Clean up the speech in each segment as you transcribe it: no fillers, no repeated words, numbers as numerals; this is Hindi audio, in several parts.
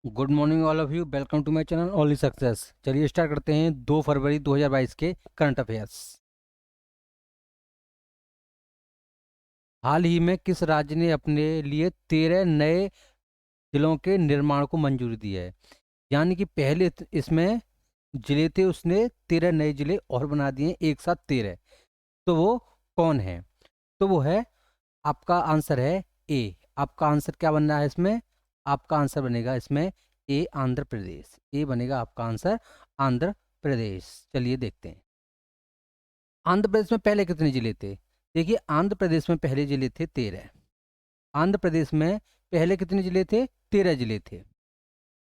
Good morning all of you. Welcome to my channel only success. चलिए स्टार्ट करते हैं 2 फरवरी 2022 के करंट अफेयर्स। हाल ही में किस राज्य ने अपने लिए 13 नए जिलों के निर्माण को मंजूरी दी है? यानी कि पहले इसमें जिले थे, उसने 13 नए जिले और बना दिए, एक साथ 13। तो वो कौन है? तो वो है, आपका आंसर है ए। आपका आंसर क्या बनना है इसमें? आपका आंसर बनेगा इसमें ए, आंध्र प्रदेश। ए बनेगा आपका आंसर, आंध्र प्रदेश। चलिए देखते हैं आंध्र प्रदेश में पहले कितने जिले थे। देखिए, आंध्र प्रदेश में पहले जिले थे 13। आंध्र प्रदेश में पहले कितने जिले थे? 13 जिले थे।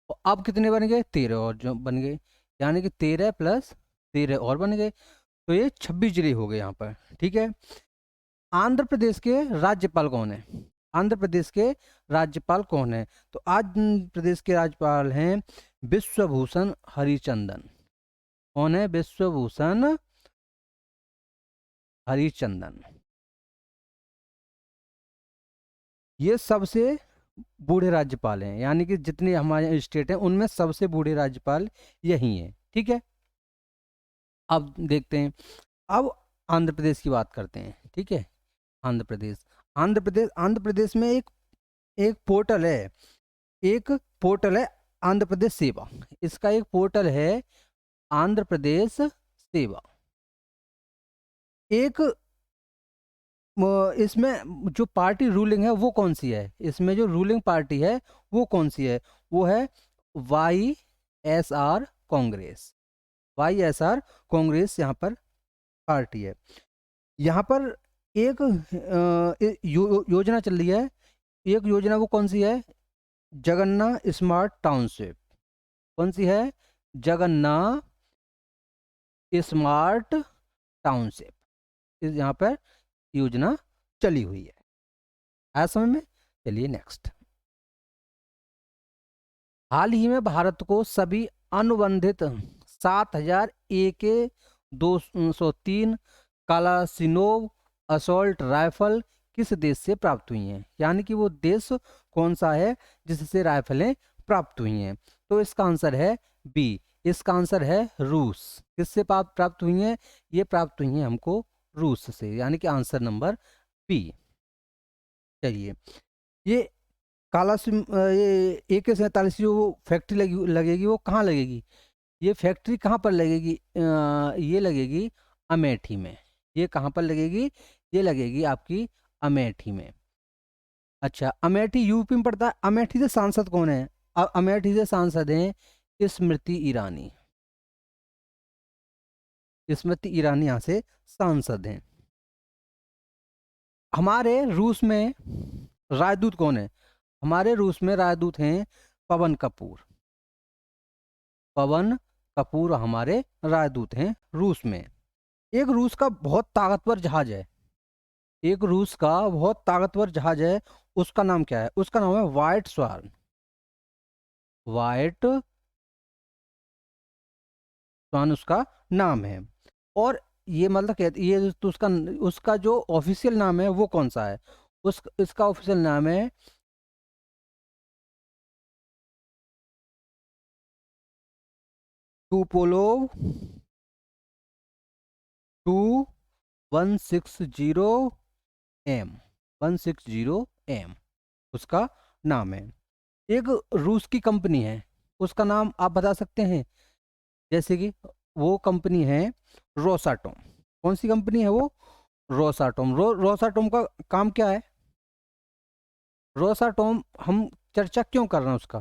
और अब कितने बन गए? 13 और जो बन गए, यानी कि 13 प्लस 13 और बन गए। तो ये 26 जिले हो गए यहाँ पर। ठीक है। आंध्र प्रदेश के राज्यपाल कौन है? आंध्र प्रदेश के राज्यपाल कौन है? तो आंध्र प्रदेश के राज्यपाल हैं विश्वभूषण हरिचंदन। कौन है? विश्वभूषण हरिचंदन। ये सबसे बूढ़े राज्यपाल हैं, यानी कि जितने हमारे स्टेट हैं उनमें सबसे बूढ़े राज्यपाल यही हैं। ठीक है। अब देखते हैं, अब आंध्र प्रदेश की बात करते हैं। ठीक है। आंध्र प्रदेश, आंध्र प्रदेश में एक एक पोर्टल है, एक पोर्टल है आंध्र प्रदेश सेवा। इसका एक पोर्टल है आंध्र प्रदेश सेवा। एक इसमें जो पार्टी रूलिंग है वो कौन सी है? इसमें जो रूलिंग पार्टी है वो कौन सी है? वो है YSR कांग्रेस। YSR कांग्रेस यहाँ पर पार्टी है। यहाँ पर एक योजना चल रही है। एक योजना वो कौन सी है? Jagananna smart township. कौन सी है? Jagananna smart township. इस यहाँ पर योजना चली हुई है। आया समझ में? चलिए नेक्स्ट। हाल ही में भारत को सभी अनुबंधित 7000 AK-203 कालासिनोव असॉल्ट राइफल किस देश से प्राप्त हुई हैं? यानी कि वो देश कौन सा है जिससे राइफलें प्राप्त हुई हैं? तो इसका आंसर है बी। इसका आंसर है रूस। किससे प्राप्त हुई हैं? ये प्राप्त हुई हैं हमको रूस से, यानी कि आंसर नंबर बी। चलिए, ये ये AK-47 जो फैक्ट्री लगेगी वो कहाँ लगेगी? ये फैक्ट्री कहाँ पर लगेगी? ये लगेगी अमेठी में। ये कहाँ पर लगेगी? ये लगेगी आपकी अमेठी में। अच्छा, अमेठी यूपी में पड़ता है। अमेठी से सांसद कौन है? अमेठी से सांसद हैं स्मृति ईरानी। स्मृति ईरानी यहाँ से सांसद हैं। हमारे रूस में राजदूत कौन है? हमारे रूस में राजदूत हैं पवन कपूर। पवन कपूर हमारे राजदूत हैं रूस में। एक रूस का बहुत ताकतवर जहाज है, एक रूस का बहुत ताकतवर जहाज है। उसका नाम क्या है? उसका नाम है व्हाइट स्वार्न। व्हाइट स्वार्न उसका नाम है। और ये मतलब ये तो उसका उसका जो ऑफिशियल नाम है वो कौन सा है? इसका ऑफिशियल नाम है टूपोलोव 2160M। 160M उसका नाम है। एक रूस की कंपनी है, उसका नाम आप बता सकते हैं? जैसे कि वो कंपनी है रोसाटोम। कौन सी कंपनी है वो? रोसाटोम। रोसाटोम का काम क्या है? रोसाटोम, हम चर्चा क्यों कर रहे हैं उसका?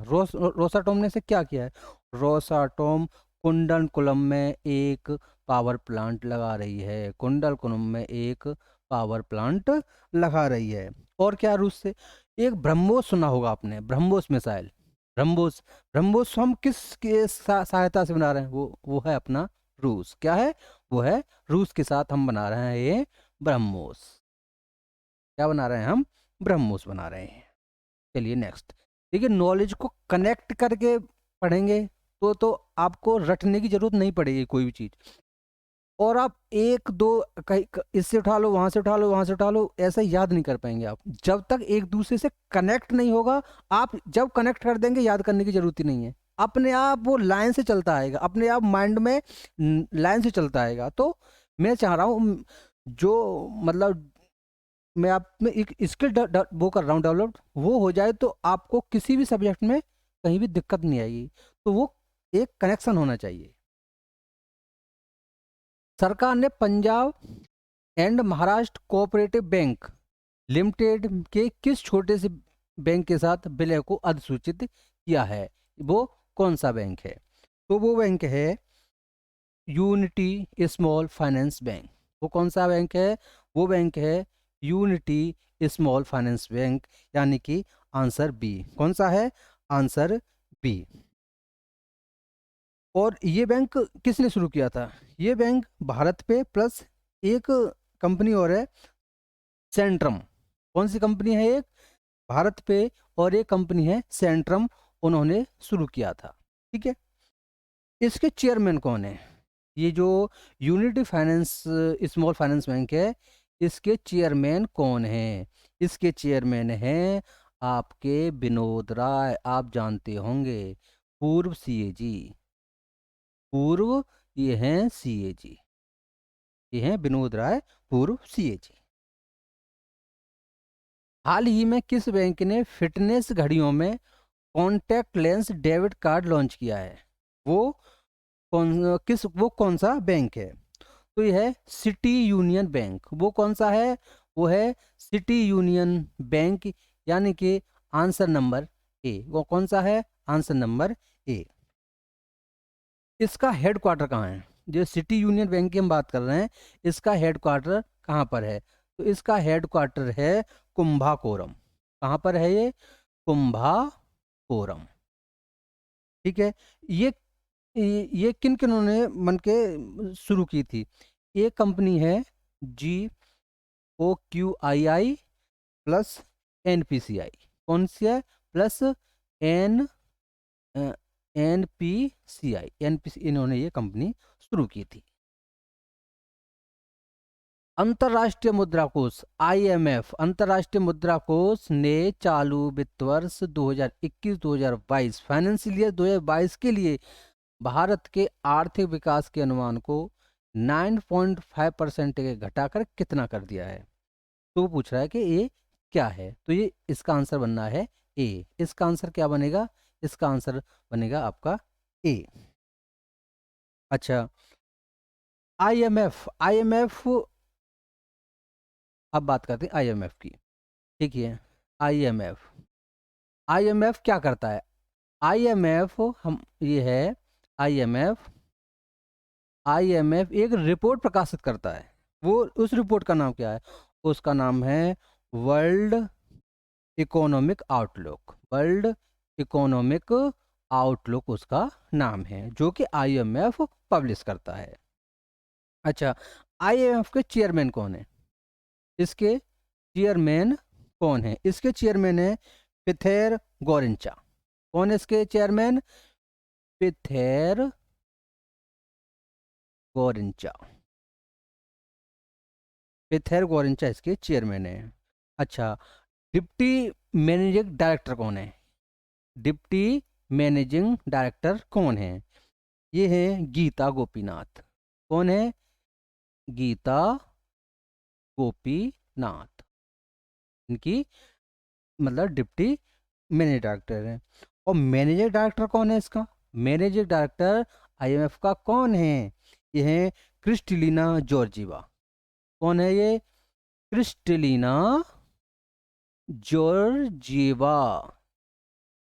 रोसाटोम ने से क्या किया है? रोसाटोम कुंडलकुलम में एक पावर प्लांट लगा रही है। कुंडलकुलम में एक पावर प्लांट लगा रही है। और क्या रूस से? एक ब्रह्मोस सुना होगा आपने, ब्रह्मोस मिसाइल। ब्रह्मोस। ब्रह्मोस हम किस के सहायता से बना रहे हैं? वो है अपना रूस। क्या है? वो है रूस के साथ हम बना रहे हैं ये ब्रह्मोस। क्या बना रहे हैं हम? ब्रह्मोस बना रहे हैं। चलिए नेक्स्ट। देखिए, नॉलेज को कनेक्ट करके पढ़ेंगे तो आपको रटने की जरूरत नहीं पड़ेगी कोई भी चीज़। और आप एक दो कहीं इससे उठा लो, वहां से उठा लो, वहां से उठा लो, ऐसा याद नहीं कर पाएंगे आप जब तक एक दूसरे से कनेक्ट नहीं होगा। आप जब कनेक्ट कर देंगे याद करने की जरूरत ही नहीं है, अपने आप वो लाइन से चलता आएगा, अपने आप माइंड में लाइन से चलता आएगा। तो मैं चाह रहा हूँ जो मतलब मैं आप में एक स्किल वो कर रहा हूँ डेवलप, वो हो जाए तो आपको किसी भी सब्जेक्ट में कहीं भी दिक्कत नहीं आएगी। तो वो एक कनेक्शन होना चाहिए। सरकार ने Punjab and Maharashtra cooperative bank limited के किस छोटे से बैंक के साथ विलय को अधिसूचित किया है? वो कौन सा बैंक है? तो वो बैंक है यूनिटी स्मॉल फाइनेंस बैंक। वो कौन सा बैंक है? वो बैंक है यूनिटी स्मॉल फाइनेंस बैंक, यानी कि आंसर बी। कौन सा है? Answer B. और ये बैंक किसने शुरू किया था? ये बैंक भारत पे प्लस एक कंपनी और है, सेंट्रम। कौन सी कंपनी है? एक भारत पे और एक कंपनी है सेंट्रम, उन्होंने शुरू किया था। ठीक है। इसके चेयरमैन कौन है? ये जो unity finance small finance bank है, इसके चेयरमैन कौन है? इसके चेयरमैन हैं आपके विनोद राय, आप जानते होंगे, पूर्व सीएजी। पूर्व, ये हैं सीएजी, ये हैं विनोद राय, पूर्व सीएजी। हाल ही में किस बैंक ने फिटनेस घड़ियों में contact lens debit card launch किया है? वो वो कौन सा बैंक है? तो ये है सिटी यूनियन बैंक। वो कौन सा है? वो है सिटी यूनियन बैंक, यानी कि आंसर नंबर ए। वो कौन सा है? Answer number A. इसका हेडक्वार्टर कहाँ है? जो सिटी यूनियन बैंक की हम बात कर रहे हैं, इसका हेडक्वार्टर कहाँ पर है? तो इसका हेडक्वार्टर है कुंभाकोरम। कहाँ पर है ये? कुंभाकोरम। ठीक है। ये ये किन किन्हों ने मन के शुरू की थी? एक कंपनी है GOQII प्लस NPCI। कौन सी है? प्लस एन NPCI, NPC, इन्होंने ये कंपनी शुरू की थी। अंतर्राष्ट्रीय मुद्रा कोष IMF, अंतर्राष्ट्रीय मुद्रा कोष ने चालू वित्त वर्ष 2021-2022 फाइनेंशियल ईयर 2022 के लिए भारत के आर्थिक विकास के अनुमान को 9.5% के घटाकर कितना कर दिया है? तो वो पूछ रहा है कि ये क्या है? तो ये इसका आंसर बनना है ए। इसका आंसर क्या बनेगा? इसका आंसर बनेगा आपका ए। अच्छा, IMF, अब बात करते हैं IMF की। ठीक है। IMF, IMF क्या करता है? IMF हम ये है IMF, IMF एक रिपोर्ट प्रकाशित करता है। वो उस रिपोर्ट का नाम क्या है? उसका नाम है world economic outlook. World economic outlook उसका नाम है, जो कि IMF पब्लिश करता है। अच्छा, IMF के चेयरमैन कौन है? इसके चेयरमैन कौन है? इसके चेयरमैन है पिथेर गोरिंचा। कौन है इसके चेयरमैन? पिथेर गोरिंचा। पिथेर गोरिंचा इसके चेयरमैन है। अच्छा, डिप्टी मैनेजिंग डायरेक्टर कौन है? डिप्टी मैनेजिंग डायरेक्टर कौन है? ये है गीता गोपीनाथ। कौन है? गीता गोपीनाथ, इनकी मतलब डिप्टी मैनेजिंग डायरेक्टर है। और मैनेजिंग डायरेक्टर कौन है इसका? मैनेजिंग डायरेक्टर IMF का कौन है? ये है क्रिस्टलिना जॉर्जीवा। कौन है ये? Kristalina Georgieva.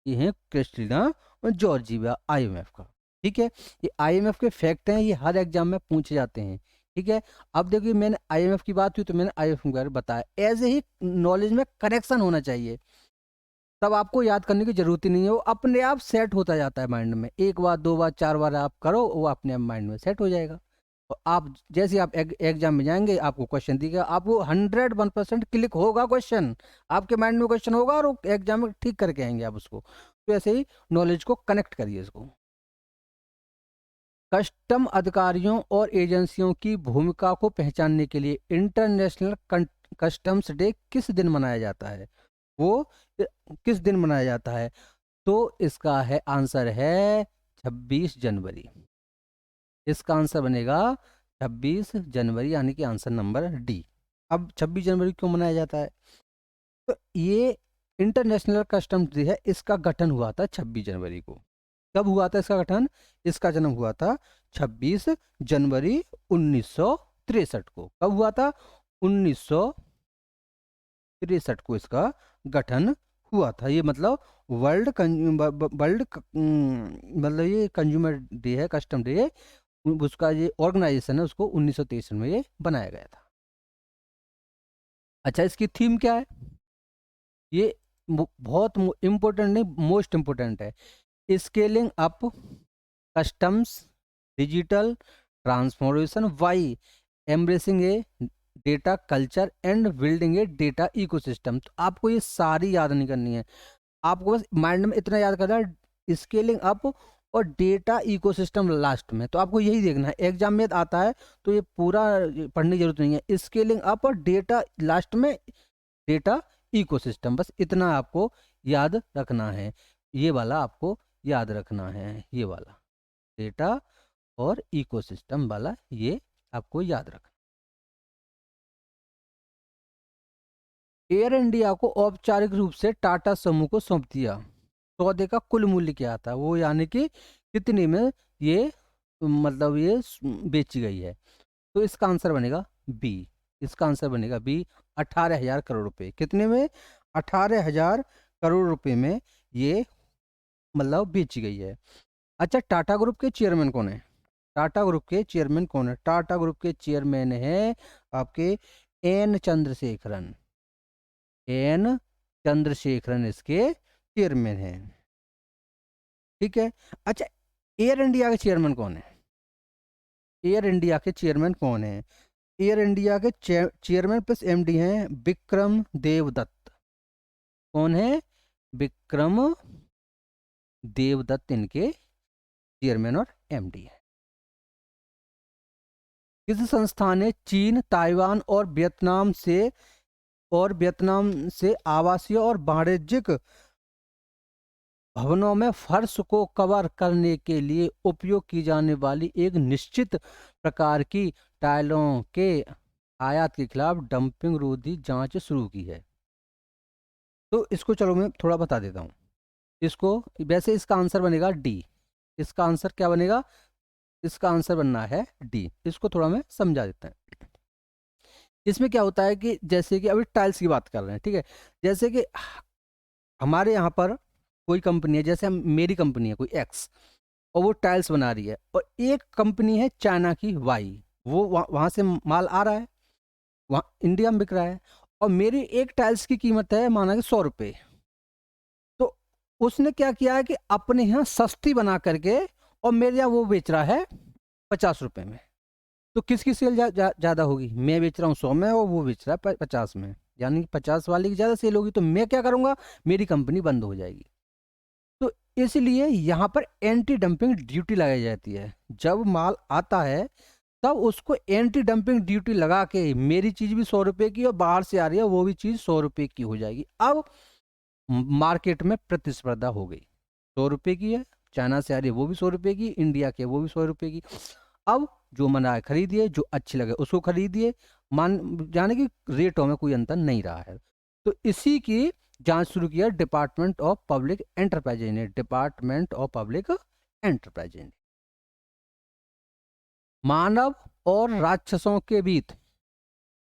ये है क्रिस्टलिना जॉर्जीवा IMF का। ठीक है। ये IMF के फैक्ट हैं, ये हर एग्जाम में पूछे जाते हैं। ठीक है। अब देखिए, मैंने IMF की बात हुई तो मैंने IMF के बारे में बताया। ऐसे ही नॉलेज में कनेक्शन होना चाहिए, तब आपको याद करने की जरूरत ही नहीं है, वो अपने आप सेट होता जाता है माइंड में। एक बार, दो बार, चार बार आप करो, वो अपने आप माइंड में सेट हो जाएगा। और आप जैसे आप एग्जाम में जाएंगे, आपको क्वेश्चन दिखेगा, आपको 101% क्लिक होगा क्वेश्चन, आपके माइंड में क्वेश्चन होगा और एग्जाम में ठीक करके आएंगे आप उसको। तो ऐसे ही नॉलेज को कनेक्ट करिए इसको। कस्टम अधिकारियों और एजेंसियों की भूमिका को पहचानने के लिए इंटरनेशनल कस्टम्स डे किस दिन मनाया जाता है? वो किस दिन मनाया जाता है? तो इसका है आंसर है 26 जनवरी। इसका आंसर बनेगा 26 जनवरी, यानी कि आंसर नंबर डी। अब 26 जनवरी क्यों मनाया जाता है? तो ये इंटरनेशनल कस्टम्स डे है, इसका गठन हुआ था 26 जनवरी को। कब हुआ था इसका गठन? इसका जन्म हुआ था 26 जनवरी 1963 को। कब हुआ था? 1963 को इसका गठन हुआ था। ये मतलब वर्ल्ड मतलब ये कंज्यूमर डे है, कस्टम डे है, उसका ये ऑर्गेनाइजेशन है, उसको 1963 में ये बनाया गया था। अच्छा, इसकी थीम क्या है? ये बहुत इंपॉर्टेंट नहीं, मोस्ट इंपॉर्टेंट है। Scaling up customs digital transformation via embracing a data culture and building a data ecosystem. तो आपको ये सारी याद नहीं करनी है, आपको बस माइंड में इतना याद करना है, स्केलिंग अप और डेटा इकोसिस्टम लास्ट में। तो आपको यही देखना है, एग्जाम में आता है तो ये पूरा पढ़ने की जरूरत नहीं है। स्केलिंग अप और डेटा लास्ट में डेटा इकोसिस्टम, बस इतना आपको याद रखना है। ये वाला आपको याद रखना है, ये वाला डेटा और इकोसिस्टम वाला, ये आपको याद रखना। एयर इंडिया को औपचारिक रूप से टाटा समूह को सौंप दिया। सौदे का कुल मूल्य क्या था वो, यानी कि कितने में ये मतलब ये बेची गई है? तो इसका आंसर बनेगा बी। इसका आंसर बनेगा बी, 18,000 करोड़ रुपए। कितने में? 18,000 करोड़ रुपए में ये मतलब बेची गई है। अच्छा, टाटा ग्रुप के चेयरमैन कौन है? टाटा ग्रुप के चेयरमैन कौन है? टाटा ग्रुप के चेयरमैन है आपके एन चंद्रशेखरन। एन चंद्रशेखरन इसके चेयरमैन हैं। ठीक है। अच्छा, एयर इंडिया के चेयरमैन कौन है? एयर इंडिया के चेयरमैन कौन है? एयर इंडिया के चेयरमैन प्लस एमडी हैं विक्रम देवदत्त। कौन है? विक्रम देवदत्त इनके चेयरमैन और एमडी है। किस संस्था ने चीन, ताइवान और वियतनाम से आवासीय और वाणिज्यिक भवनों में फर्श को कवर करने के लिए उपयोग की जाने वाली एक निश्चित प्रकार की टाइलों के आयात के खिलाफ डंपिंग रोधी जांच शुरू की है? तो इसको चलो मैं थोड़ा बता देता हूँ इसको। वैसे इसका आंसर बनेगा डी। इसका आंसर क्या बनेगा? इसका आंसर बनना है डी। इसको थोड़ा मैं समझा देता हूँ। इसमें क्या होता है कि जैसे कि अभी टाइल्स की बात कर रहे हैं, ठीक है, जैसे कि हमारे यहाँ पर कोई कंपनी है, जैसे हम मेरी कंपनी है कोई एक्स, और वो टाइल्स बना रही है, और एक कंपनी है चाइना की वाई, वो वहाँ से माल आ रहा है, वहाँ इंडिया में बिक रहा है, और मेरी एक टाइल्स की कीमत है माना कि 100 रुपये। तो उसने क्या किया है कि अपने यहाँ सस्ती बना करके और मेरे यहाँ वो बेच रहा है 50 रुपये में। तो किसकी सेल ज़्यादा होगी? मैं बेच रहा हूँ 100 में और वो बेच रहा है 50 में, यानी कि 50 वाले की ज़्यादा सेल होगी। तो मैं क्या करूँगा? मेरी कंपनी बंद हो जाएगी। तो इसलिए यहाँ पर एंटी डंपिंग ड्यूटी लगाई जाती है। जब माल आता है तब उसको एंटी डंपिंग ड्यूटी लगा के मेरी चीज़ भी 100 रुपये की और बाहर से आ रही है वो भी चीज़ 100 रुपये की हो जाएगी। अब मार्केट में प्रतिस्पर्धा हो गई। 100 रुपये की है, चाइना से आ रही है वो भी 100 रुपये की, इंडिया के वो भी 100 रुपये की। अब जो मना खरीदिए, जो अच्छी लगे उसको खरीदिए, मान जाने की रेटों में कोई अंतर नहीं रहा है। तो इसी की जांच शुरू किया डिपार्टमेंट ऑफ पब्लिक एंटरप्राइज ने। डिपार्टमेंट ऑफ पब्लिक एंटरप्राइज ने मानव और राक्षसों के बीच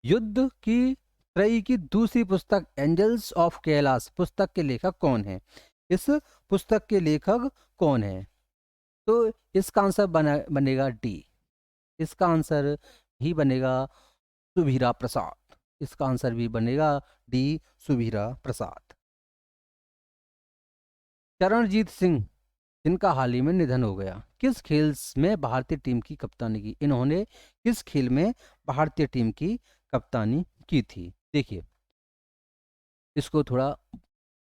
युद्ध की त्रयी की दूसरी पुस्तक एंजल्स ऑफ कैलाश पुस्तक के लेखक कौन है? इस पुस्तक के लेखक कौन है? तो इसका आंसर बनेगा डी। इसका आंसर ही बनेगा सुभीरा प्रसाद। इसका आंसर भी बनेगा डी, सुभीरा प्रसाद। चरणजीत सिंह, जिनका हाल ही में निधन हो गया, किस खेल में भारतीय टीम की कप्तानी की? इन्होंने किस खेल में भारतीय टीम की कप्तानी की थी? देखिए, इसको थोड़ा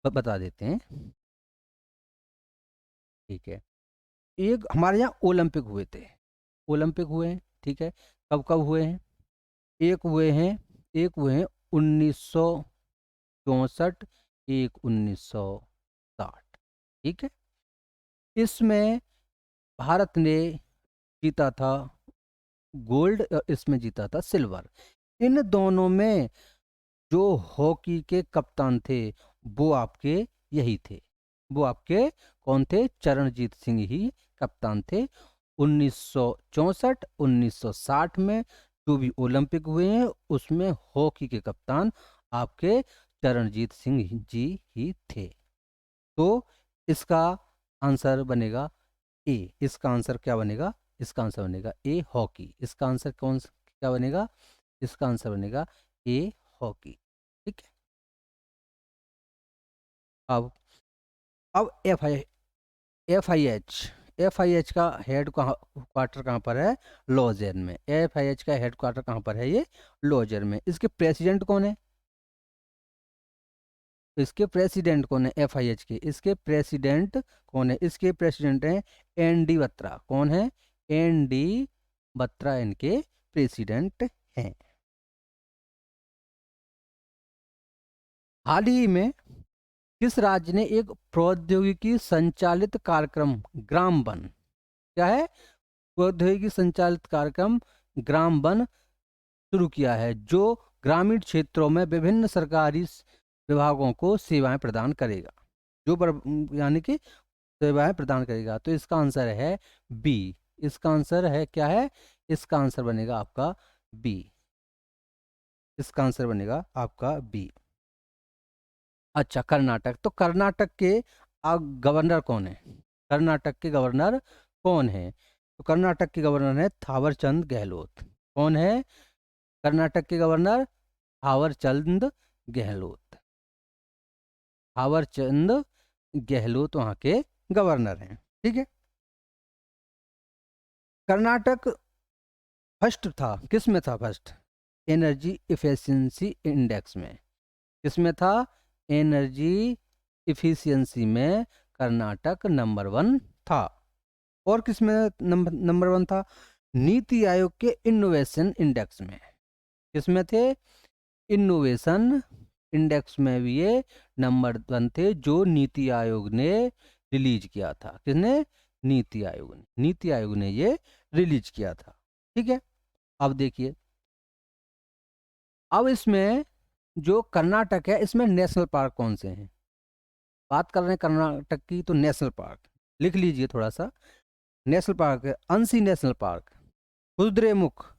बता देते हैं। ठीक है, एक हमारे यहाँ ओलंपिक हुए थे, ओलंपिक हुए हैं, ठीक है। कब कब हुए हैं? एक हुए हैं 1964, एक 1960, ठीक है। इसमें भारत ने जीता था गोल्ड, इसमें जीता था सिल्वर। इन दोनों में जो हॉकी के कप्तान थे वो आपके यही थे, वो आपके कौन थे? चरणजीत सिंह ही कप्तान थे। 1964 1960 में जो भी ओलंपिक हुए हैं उसमें हॉकी के कप्तान आपके चरणजीत सिंह जी ही थे। तो इसका आंसर बनेगा ए। इसका आंसर क्या बनेगा? इसका आंसर बनेगा ए, हॉकी। इसका आंसर क्या बनेगा? इसका आंसर बनेगा ए, हॉकी, ठीक है। अब एफ आई एच का हेड क्वार्टर कहाँ पर है? लॉजेन में। एफ आई एच का हेड क्वार्टर कहाँ पर है? ये लॉजेन में। इसके प्रेसिडेंट कौन है? इसके प्रेसिडेंट कौन है एफ आई एच के? इसके प्रेसिडेंट कौन है? इसके प्रेसिडेंट हैं एन डी बत्रा। कौन है? एन डी बत्रा इनके प्रेसिडेंट हैं। हाल ही में किस राज्य ने एक प्रौद्योगिकी संचालित कार्यक्रम ग्राम वन, क्या है? प्रौद्योगिकी संचालित कार्यक्रम ग्राम वन शुरू किया है, जो ग्रामीण क्षेत्रों में विभिन्न सरकारी विभागों को सेवाएं प्रदान करेगा, यानी कि सेवाएं प्रदान करेगा। तो इसका आंसर है बी। इसका आंसर है क्या है? इसका आंसर बनेगा आपका बी। इसका आंसर बनेगा आपका बी। अच्छा, कर्नाटक। तो कर्नाटक के गवर्नर कौन है? कर्नाटक के गवर्नर कौन है? तो कर्नाटक के गवर्नर है थावरचंद गहलोत। कौन है कर्नाटक के गवर्नर? थावरचंद गहलोत। थावरचंद गहलोत वहां के गवर्नर हैं, ठीक है। कर्नाटक फर्स्ट था, किस में था फर्स्ट? एनर्जी इफिशियंसी इंडेक्स में। किस में था? एनर्जी इफिशियंसी में कर्नाटक नंबर 1 था। और किस में नंबर 1 था? नीति आयोग के इनोवेशन इंडेक्स में। किस में थे? इनोवेशन इंडेक्स में भी ये नंबर 1 थे, जो नीति आयोग ने रिलीज किया था। किसने? नीति आयोग ने। नीति आयोग ने ये रिलीज किया था, ठीक है। अब देखिए, अब इसमें जो कर्नाटक है इसमें नेशनल पार्क कौन से हैं? बात कर रहे हैं कर्नाटक की, तो नेशनल पार्क लिख लीजिए थोड़ा सा। नेशनल पार्क है अंसी नेशनल पार्क, कुद्रेमुख,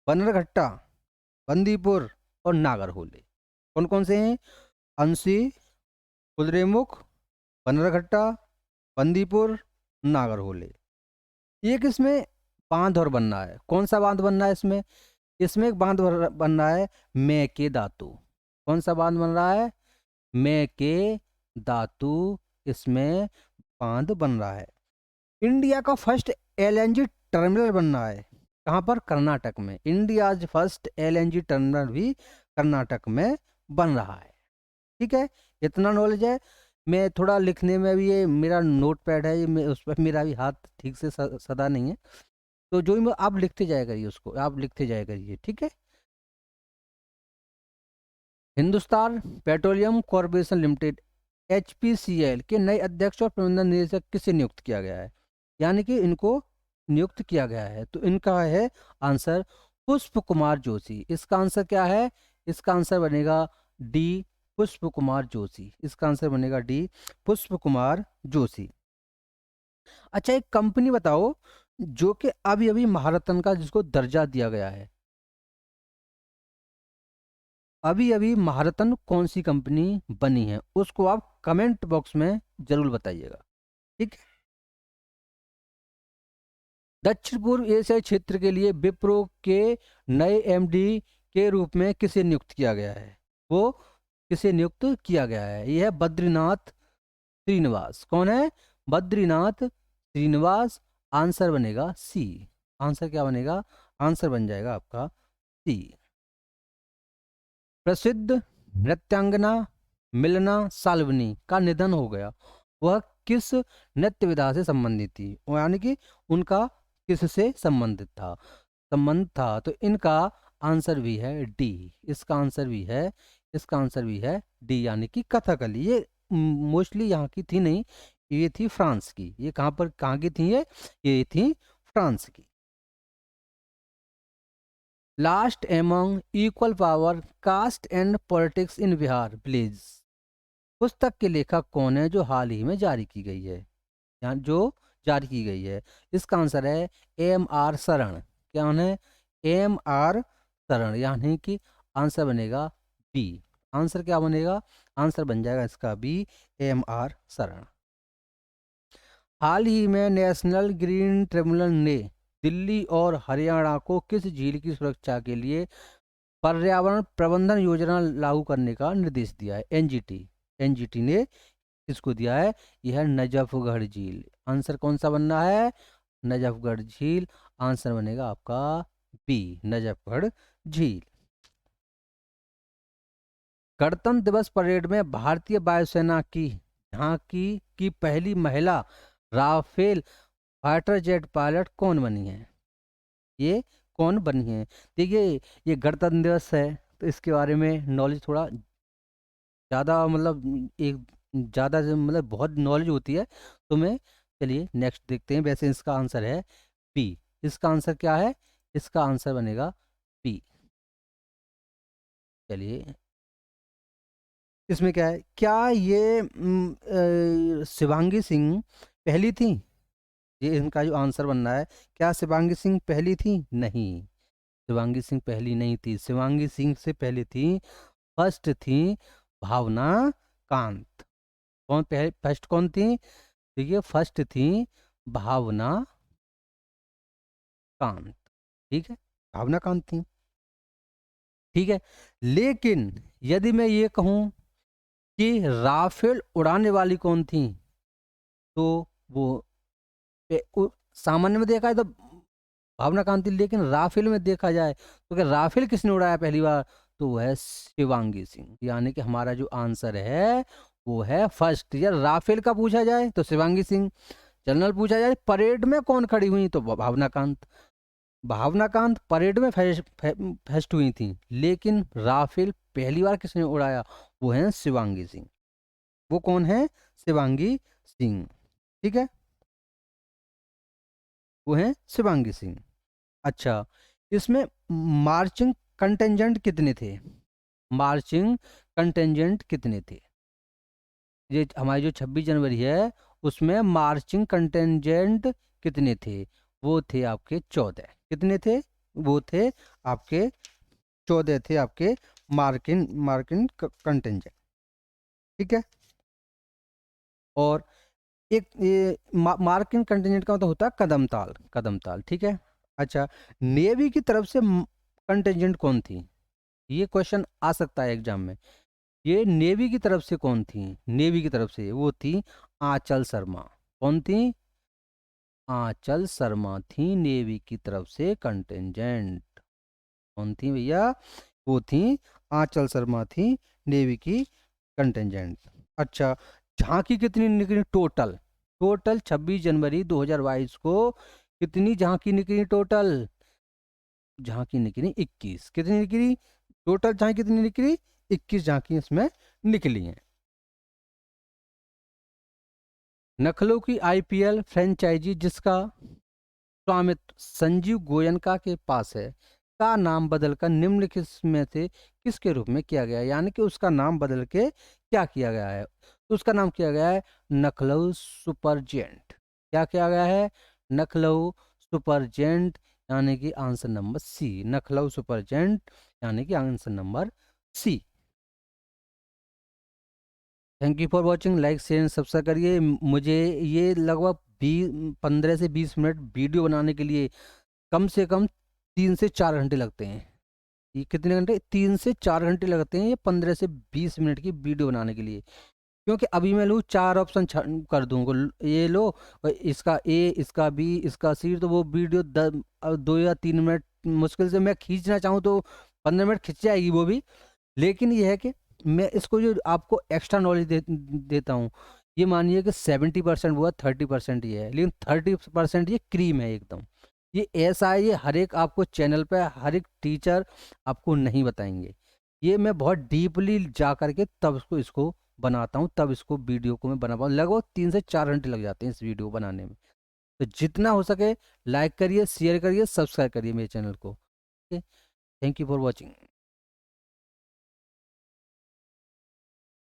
बन्नरघट्टा, बंदीपुर और नागरहोले। कौन कौन से हैं? अंसी, कुद्रेमुख, बन्नरघट्टा, बंदीपुर, नागरहोले। एक इसमें बांध और बनना है। कौन सा बांध बनना है इसमें? इसमें एक बांध बनना है मेकेदातु। कौन सा बांध बन रहा है? मेकेदातु, इसमें बांध बन रहा है। इंडिया का फर्स्ट एलएनजी टर्मिनल बनना है कहाँ पर? कर्नाटक में। इंडिया फर्स्ट एलएनजी टर्मिनल भी कर्नाटक में बन रहा है, ठीक है। इतना नॉलेज है। मैं थोड़ा लिखने में भी, ये मेरा नोट पैड है, मैं उस पर मेरा भी हाथ ठीक से सदा नहीं है, तो जो भी आप लिखते जाया करिए, उसको आप लिखते जाया करिए, ठीक है। Hindustan petroleum corporation limited HPCL के नए अध्यक्ष और प्रबंधन निदेशक किसे नियुक्त किया गया है? यानी कि इनको नियुक्त किया गया है, तो इनका है आंसर पुष्प कुमार जोशी। इसका आंसर क्या है? इसका आंसर बनेगा डी, पुष्प कुमार जोशी। इसका आंसर बनेगा डी, पुष्प कुमार जोशी। अच्छा, एक कंपनी बताओ जो कि अभी अभी महारत्न का जिसको दर्जा दिया गया है। अभी अभी महारत्न कौन सी कंपनी बनी है, उसको आप कमेंट बॉक्स में जरूर बताइएगा, ठीक है। दक्षिण पूर्व एशियाई क्षेत्र के लिए विप्रो के नए एमडी के रूप में किसे नियुक्त किया गया है? वो किसे नियुक्त किया गया है? यह है बद्रीनाथ श्रीनिवास। कौन है? बद्रीनाथ श्रीनिवास। आंसर बनेगा सी। आंसर क्या बनेगा? आंसर बन जाएगा आपका सी। प्रसिद्ध नृत्यांगना मिलना साल्वनी का निधन हो गया। वह किस नृत्य विधा से संबंधित थी? यानी कि उनका किससे संबंध था, तो इनका आंसर भी है डी। इसका आंसर भी है, इसका आंसर भी है डी, यानी कि कथकली। ये मोस्टली यहाँ की थी नहीं, ये थी फ्रांस की। ये कहाँ की थी ये थी फ्रांस की। Last among equal power caste and politics in Bihar please. पुस्तक के लेखक कौन है जो हाल ही में जारी की गई है, यहाँ जो जारी की गई है? इसका आंसर है एम आर शरण। क्या है? एम आर शरण, यानी कि आंसर बनेगा बी। आंसर क्या बनेगा? आंसर बन जाएगा इसका बी, एम आर शरण। हाल ही में नेशनल ग्रीन ट्रिब्यूनल ने दिल्ली और हरियाणा को किस झील की सुरक्षा के लिए पर्यावरण प्रबंधन योजना लागू करने का निर्देश दिया है? एनजीटी। एनजीटी ने किसको दिया है? यह है नजफगढ़ झील। आंसर कौन सा बनना है? नजफगढ़ झील। आंसर बनेगा आपका बी, नजफगढ़ झील। गणतंत्र दिवस परेड में भारतीय वायुसेना की झांकी की पहली महिला राफेल फाइटर जेट पायलट कौन बनी है? ये कौन बनी है? देखिए, ये गणतंत्र दिवस है तो इसके बारे में नॉलेज थोड़ा ज़्यादा, मतलब एक ज़्यादा मतलब बहुत नॉलेज होती है तो मैं, चलिए नेक्स्ट देखते हैं। वैसे इसका आंसर है बी। इसका आंसर क्या है? इसका आंसर बनेगा बी। चलिए, इसमें क्या है? क्या ये शिवांगी सिंह पहली थी? ये इनका जो आंसर बनना है, क्या शिवांगी सिंह पहली थी? नहीं, शिवांगी सिंह पहली नहीं थी। शिवांगी सिंह से पहले थी, फर्स्ट थी भावना कांत। कौन पहले फर्स्ट कौन थी? देखिए, फर्स्ट थी भावना कांत। ठीक है, भावना कांत थी। ठीक है, लेकिन यदि मैं ये कहूं कि राफेल उड़ाने वाली कौन थी, तो वो सामान्य में देखा है तो भावना कांत थी, लेकिन राफेल में देखा जाए तो क्या राफेल किसने उड़ाया पहली बार? तो वो है शिवांगी सिंह। यानी कि हमारा जो आंसर है वो है फर्स्ट। यार राफेल का पूछा जाए तो शिवांगी सिंह, जनरल पूछा जाए परेड में कौन खड़ी हुई तो भावना कांत। भावना कांत परेड में फर्स्ट हुई थी, लेकिन राफेल पहली बार किसने उड़ाया? वो है शिवांगी सिंह। वो कौन है? शिवांगी सिंह। ठीक है, वो है शिवांगी सिंह। अच्छा, इसमें मार्चिंग कंटेंजेंट कितने थे? मार्चिंग कंटेंजेंट कितने थे? ये हमारी जो 26 जनवरी है उसमें मार्चिंग कंटेंजेंट कितने थे? वो थे आपके 14। कितने थे? वो थे आपके 14 थे आपके मार्किंग मार्किंग कंटेंजेंट। ठीक है, और एक ये मार्किंग कंटेंजेंट का मतलब होता है कदम ताल, कदम ताल। ठीक है। अच्छा, नेवी की तरफ से कंटेंजेंट कौन थी? ये क्वेश्चन आ सकता है एग्जाम में। ये नेवी की तरफ से कौन थी? नेवी की तरफ से वो थी आंचल शर्मा। कौन थी? आंचल शर्मा थी नेवी की तरफ से कंटेंजेंट। कौन थी भैया? वो थी आंचल शर्मा थी नेवी की कंटेंजेंट। अच्छा, झांकी कितनी निकली टोटल? टोटल 26 जनवरी 2022 को कितनी झांकी निकली टोटल? झांकी निकली 21। कितनी निकली टोटल झांकी? कितनी निकली? 21 झांकी इसमें निकली हैं। नखलों की आईपीएल फ्रेंचाइजी जिसका स्वामित्व संजीव गोयनका के पास है का नाम बदलकर निम्नलिखित में से किसके रूप में किया गया है? यानी कि उसका नाम बदल के क्या किया गया है? तो उसका नाम किया गया है नखलऊ सुपरजेंट। क्या किया गया है? नखलऊ सुपरजेंट, यानी कि आंसर नंबर सी, नखलऊ सुपरजेंट, यानी कि answer number C. Thank you for watching. Like share and subscribe करिए। मुझे ये लगभग 15 से 20 मिनट वीडियो बनाने के लिए कम से कम 3 से 4 घंटे लगते हैं। ये कितने घंटे? 3 से 4 घंटे लगते हैं ये 15 से 20 मिनट की वीडियो बनाने के लिए। क्योंकि अभी मैं लूँ 4 ऑप्शन कर दूंगा, ये लो, और इसका ए, इसका बी, इसका सी, तो वो वीडियो 2 या 3 मिनट मुश्किल से मैं खींचना चाहूँ तो 15 मिनट खिंच जाएगी वो भी। लेकिन ये है कि मैं इसको जो आपको एक्स्ट्रा नॉलेज देता हूँ, ये मानिए कि 70% वो है, 30% ये है, लेकिन 30% ये क्रीम है एकदम। ये ऐसा है, ये हर एक आपको चैनल पे हर एक टीचर आपको नहीं बताएंगे। ये मैं बहुत डीपली जा करके तब इसको बनाता हूँ, तब इसको वीडियो को मैं बना पाऊँ। लगभग 3 से 4 घंटे लग जाते हैं इस वीडियो बनाने में। तो जितना हो सके लाइक करिए, शेयर करिए, सब्सक्राइब करिए मेरे चैनल को। Okay, thank you for watching.